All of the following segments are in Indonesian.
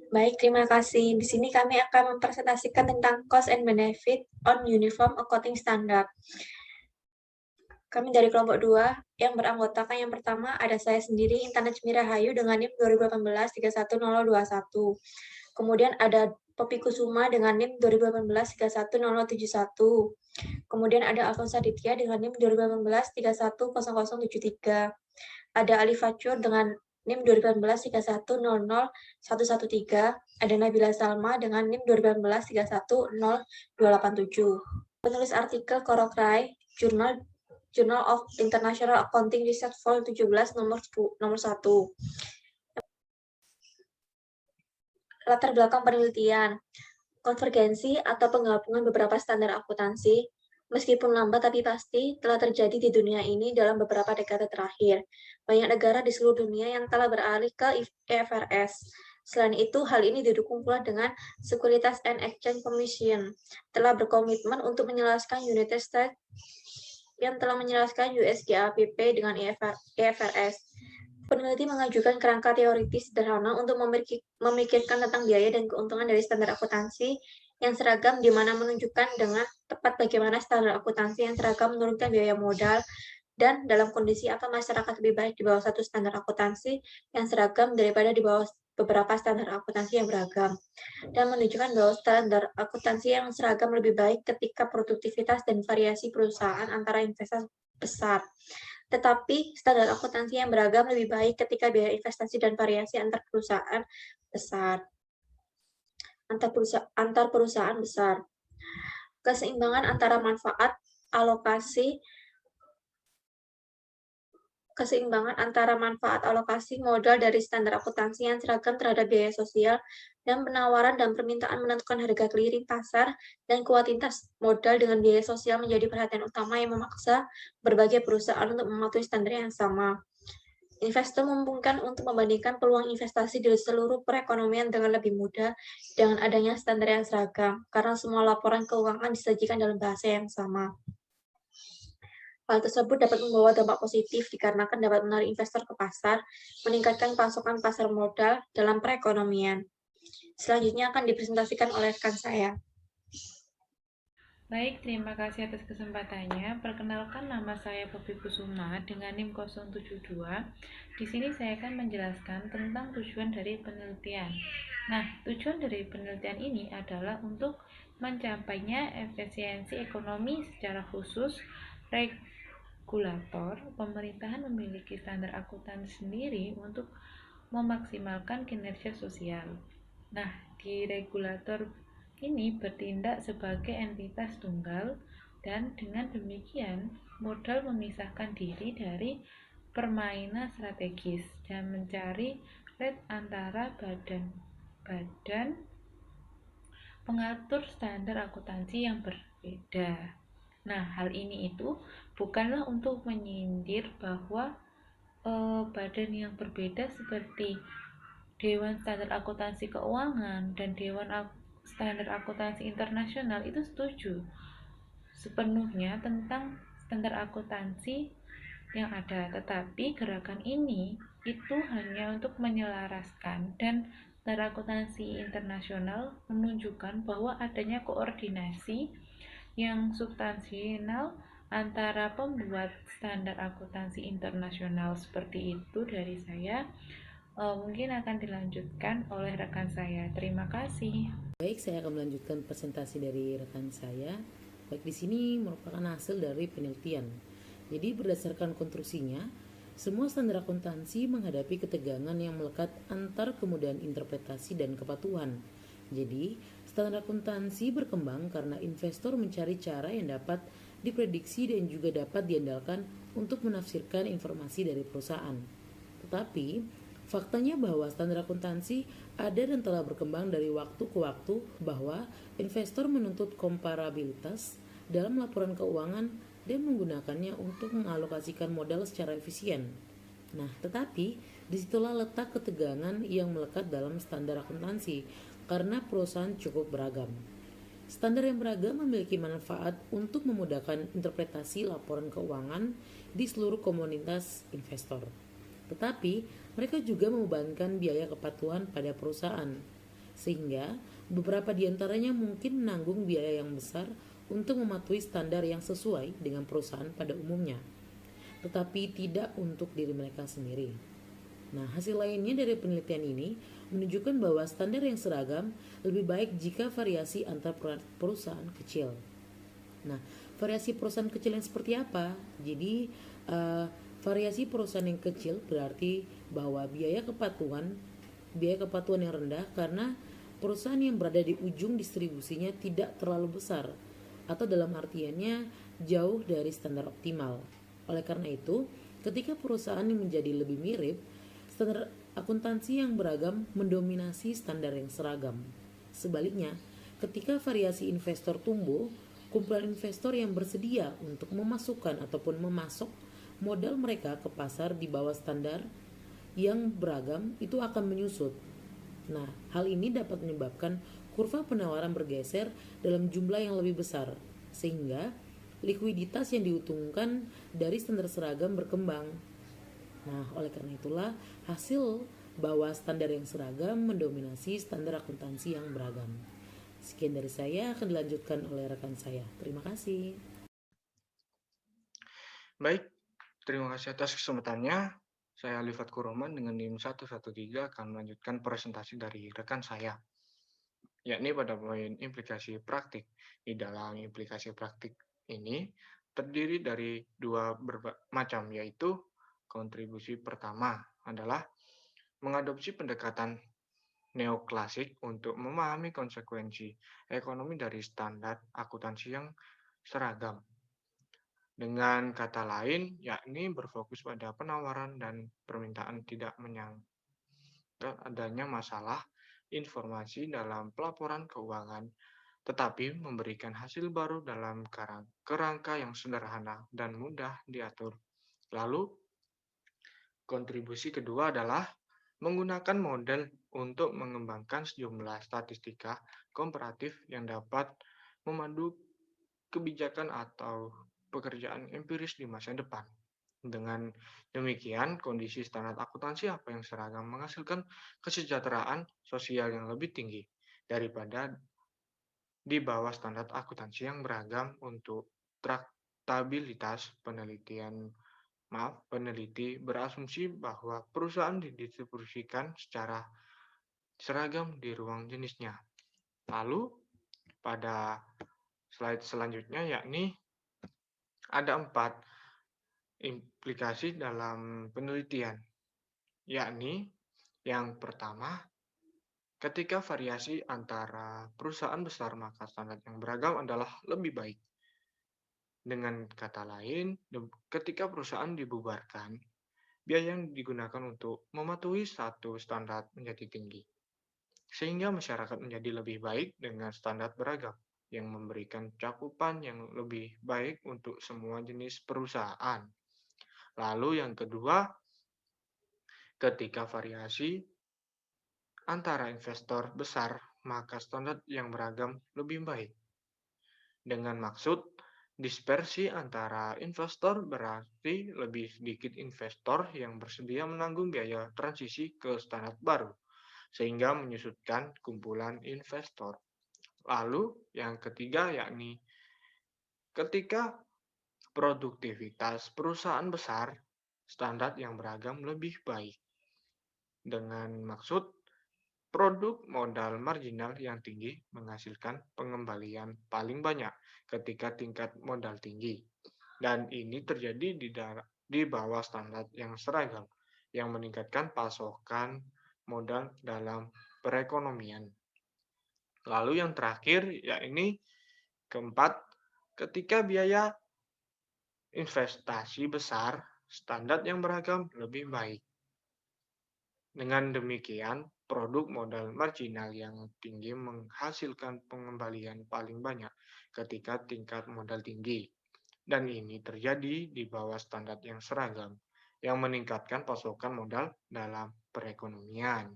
Baik, terima kasih. Di sini kami akan mempresentasikan tentang cost and benefit on Uniform Accounting Standard. Kami dari kelompok 2 yang beranggotakan yang pertama ada saya sendiri, Intan Najmi Rahayu dengan NIM 2018-31021. Kemudian ada Poppy Kusuma dengan NIM 2018-31071. Kemudian ada Alfonso Aditya dengan NIM 2018-3100073. Ada Ali Facur dengan NIM 2018-3100113. Ada Nabila Salma dengan NIM 2018-3100287. Penulis artikel Korokrai, Journal of International Accounting Research Vol 17 nomor 1. Latar belakang penelitian. Konvergensi atau penggabungan beberapa standar akuntansi, meskipun lambat tapi pasti, telah terjadi di dunia ini dalam beberapa dekade terakhir. Banyak negara di seluruh dunia yang telah beralih ke IFRS. Selain itu, hal ini didukung pula dengan Securities and Exchange Commission telah berkomitmen untuk menjelaskan United States yang telah menjelaskan US GAAP dengan IFRS. Peneliti mengajukan kerangka teoritis sederhana untuk memikirkan tentang biaya dan keuntungan dari standar akuntansi yang seragam, di mana menunjukkan dengan tepat bagaimana standar akuntansi yang seragam menurunkan biaya modal, dan dalam kondisi apa masyarakat lebih baik di bawah satu standar akuntansi yang seragam daripada di bawah beberapa standar akuntansi yang beragam, dan menunjukkan bahwa standar akuntansi yang seragam lebih baik ketika produktivitas dan variasi perusahaan antara investasi besar. Tetapi standar akuntansi yang beragam lebih baik ketika biaya investasi dan variasi antar perusahaan besar. Antar perusahaan besar. Keseimbangan antara manfaat alokasi modal dari standar akuntansi yang seragam terhadap biaya sosial dan penawaran dan permintaan menentukan harga clearing pasar dan kuantitas modal dengan biaya sosial menjadi perhatian utama yang memaksa berbagai perusahaan untuk mematuhi standar yang sama. Investor memungkinkan untuk membandingkan peluang investasi di seluruh perekonomian dengan lebih mudah dengan adanya standar yang seragam, karena semua laporan keuangan disajikan dalam bahasa yang sama. Hal tersebut dapat membawa dampak positif dikarenakan dapat menarik investor ke pasar, meningkatkan pasokan pasar modal dalam perekonomian. Selanjutnya akan dipresentasikan oleh rekan saya. Baik, terima kasih atas kesempatannya. Perkenalkan, nama saya Poppy Kusuma dengan NIM 072. Di sini saya akan menjelaskan tentang tujuan dari penelitian. Nah, tujuan dari penelitian ini adalah untuk mencapainya efisiensi ekonomi secara khusus. Regulator pemerintahan memiliki standar akuntansi sendiri untuk memaksimalkan kinerja sosial. Nah, di regulator ini bertindak sebagai entitas tunggal, dan dengan demikian modal memisahkan diri dari permainan strategis dan mencari rate antara badan pengatur standar akuntansi yang berbeda. Nah, hal ini itu bukanlah untuk menyindir bahwa badan yang berbeda seperti Dewan Standar Akuntansi Keuangan dan Dewan Standar Akuntansi Internasional itu setuju sepenuhnya tentang standar akuntansi yang ada, tetapi gerakan ini itu hanya untuk menyelaraskan, dan standar akuntansi internasional menunjukkan bahwa adanya koordinasi yang substansial antara pembuat standar akuntansi internasional. Seperti itu dari saya. Mungkin akan dilanjutkan oleh rekan saya. Terima kasih. Baik, saya akan melanjutkan presentasi dari rekan saya. Baik, di sini merupakan hasil dari penelitian. Jadi berdasarkan konstruksinya, semua standar akuntansi menghadapi ketegangan yang melekat antar kemudahan interpretasi dan kepatuhan. Jadi, standar akuntansi berkembang karena investor mencari cara yang dapat diprediksi dan juga dapat diandalkan untuk menafsirkan informasi dari perusahaan. Tetapi, faktanya bahwa standar akuntansi ada dan telah berkembang dari waktu ke waktu, bahwa investor menuntut komparabilitas dalam laporan keuangan dan menggunakannya untuk mengalokasikan modal secara efisien. Nah, tetapi disitulah letak ketegangan yang melekat dalam standar akuntansi karena perusahaan cukup beragam. Standar yang beragam memiliki manfaat untuk memudahkan interpretasi laporan keuangan di seluruh komunitas investor. Tetapi, mereka juga membebankan biaya kepatuhan pada perusahaan. Sehingga beberapa di antaranya mungkin menanggung biaya yang besar untuk mematuhi standar yang sesuai dengan perusahaan pada umumnya, tetapi tidak untuk diri mereka sendiri. Nah, hasil lainnya dari penelitian ini menunjukkan bahwa standar yang seragam lebih baik jika variasi antar perusahaan kecil. Nah, variasi perusahaan kecil yang seperti apa? Jadi, eh, variasi perusahaan yang kecil berarti bahwa biaya kepatuhan yang rendah karena perusahaan yang berada di ujung distribusinya tidak terlalu besar atau dalam artiannya jauh dari standar optimal. Oleh karena itu, ketika perusahaan yang menjadi lebih mirip, standar akuntansi yang beragam mendominasi standar yang seragam. Sebaliknya, ketika variasi investor tumbuh, kumpulan investor yang bersedia untuk memasukkan ataupun memasok modal mereka ke pasar di bawah standar yang beragam itu akan menyusut. Nah, hal ini dapat menyebabkan kurva penawaran bergeser dalam jumlah yang lebih besar, sehingga likuiditas yang diuntungkan dari standar seragam berkembang. Nah, oleh karena itulah hasil bahwa standar yang seragam mendominasi standar akuntansi yang beragam. Sekian dari saya, akan dilanjutkan oleh rekan saya. Terima kasih. Baik, terima kasih atas kesempatannya. Saya Alifat Kuroman dengan NIM 113 akan melanjutkan presentasi dari rekan saya, yakni pada poin implikasi praktik. Di dalam implikasi praktik ini terdiri dari dua macam, yaitu kontribusi pertama adalah mengadopsi pendekatan neoklasik untuk memahami konsekuensi ekonomi dari standar akuntansi yang seragam. Dengan kata lain, yakni berfokus pada penawaran dan permintaan tidak menyangkal adanya masalah informasi dalam pelaporan keuangan, tetapi memberikan hasil baru dalam kerangka yang sederhana dan mudah diatur. Lalu, kontribusi kedua adalah menggunakan model untuk mengembangkan sejumlah statistika komparatif yang dapat memandu kebijakan atau pekerjaan empiris di masa depan. Dengan demikian, kondisi standar akuntansi apa yang seragam menghasilkan kesejahteraan sosial yang lebih tinggi daripada di bawah standar akuntansi yang beragam untuk traktabilitas peneliti berasumsi bahwa perusahaan didistribusikan secara seragam di ruang jenisnya. Lalu, pada slide selanjutnya yakni ada 4 implikasi dalam penelitian, yakni yang pertama, ketika variasi antara perusahaan besar maka standar yang beragam adalah lebih baik. Dengan kata lain, ketika perusahaan dibubarkan, biaya yang digunakan untuk mematuhi satu standar menjadi tinggi, sehingga masyarakat menjadi lebih baik dengan standar beragam yang memberikan cakupan yang lebih baik untuk semua jenis perusahaan. Lalu yang kedua, ketika variasi antara investor besar, maka standar yang beragam lebih baik. Dengan maksud, dispersi antara investor berarti lebih sedikit investor yang bersedia menanggung biaya transisi ke standar baru, sehingga menyusutkan kumpulan investor. Lalu yang ketiga yakni ketika produktivitas perusahaan besar, standar yang beragam lebih baik. Dengan maksud, produk modal marginal yang tinggi menghasilkan pengembalian paling banyak ketika tingkat modal tinggi. Dan ini terjadi di bawah standar yang seragam, yang meningkatkan pasokan modal dalam perekonomian. Lalu yang terakhir, yakni keempat, ketika biaya investasi besar, standar yang beragam lebih baik. Dengan demikian, produk modal marginal yang tinggi menghasilkan pengembalian paling banyak ketika tingkat modal tinggi. Dan ini terjadi di bawah standar yang seragam, yang meningkatkan pasokan modal dalam perekonomian.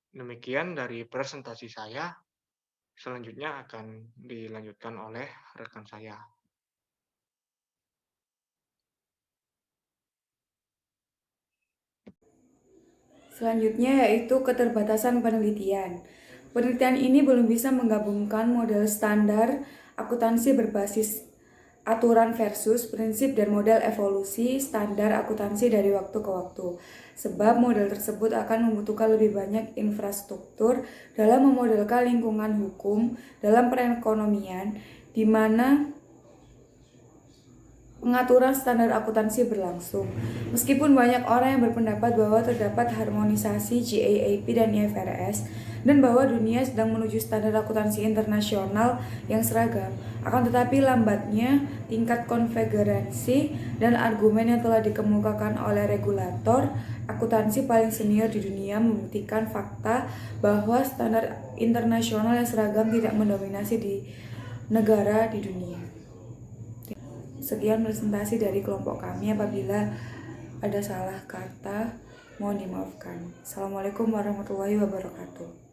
Demikian dari presentasi saya. Selanjutnya akan dilanjutkan oleh rekan saya. Selanjutnya yaitu keterbatasan penelitian. Penelitian ini belum bisa menggabungkan model standar akuntansi berbasis aturan versus prinsip dan model evolusi standar akuntansi dari waktu ke waktu. Sebab model tersebut akan membutuhkan lebih banyak infrastruktur dalam memodelkan lingkungan hukum dalam perekonomian, di mana pengaturan standar akuntansi berlangsung. Meskipun banyak orang yang berpendapat bahwa terdapat harmonisasi GAAP dan IFRS dan bahwa dunia sedang menuju standar akuntansi internasional yang seragam, akan tetapi lambatnya tingkat konvergensi dan argumen yang telah dikemukakan oleh regulator akuntansi paling senior di dunia membuktikan fakta bahwa standar internasional yang seragam tidak mendominasi di negara di dunia. Sekian presentasi dari kelompok kami. Apabila ada salah kata, mohon dimaafkan. Assalamualaikum warahmatullahi wabarakatuh.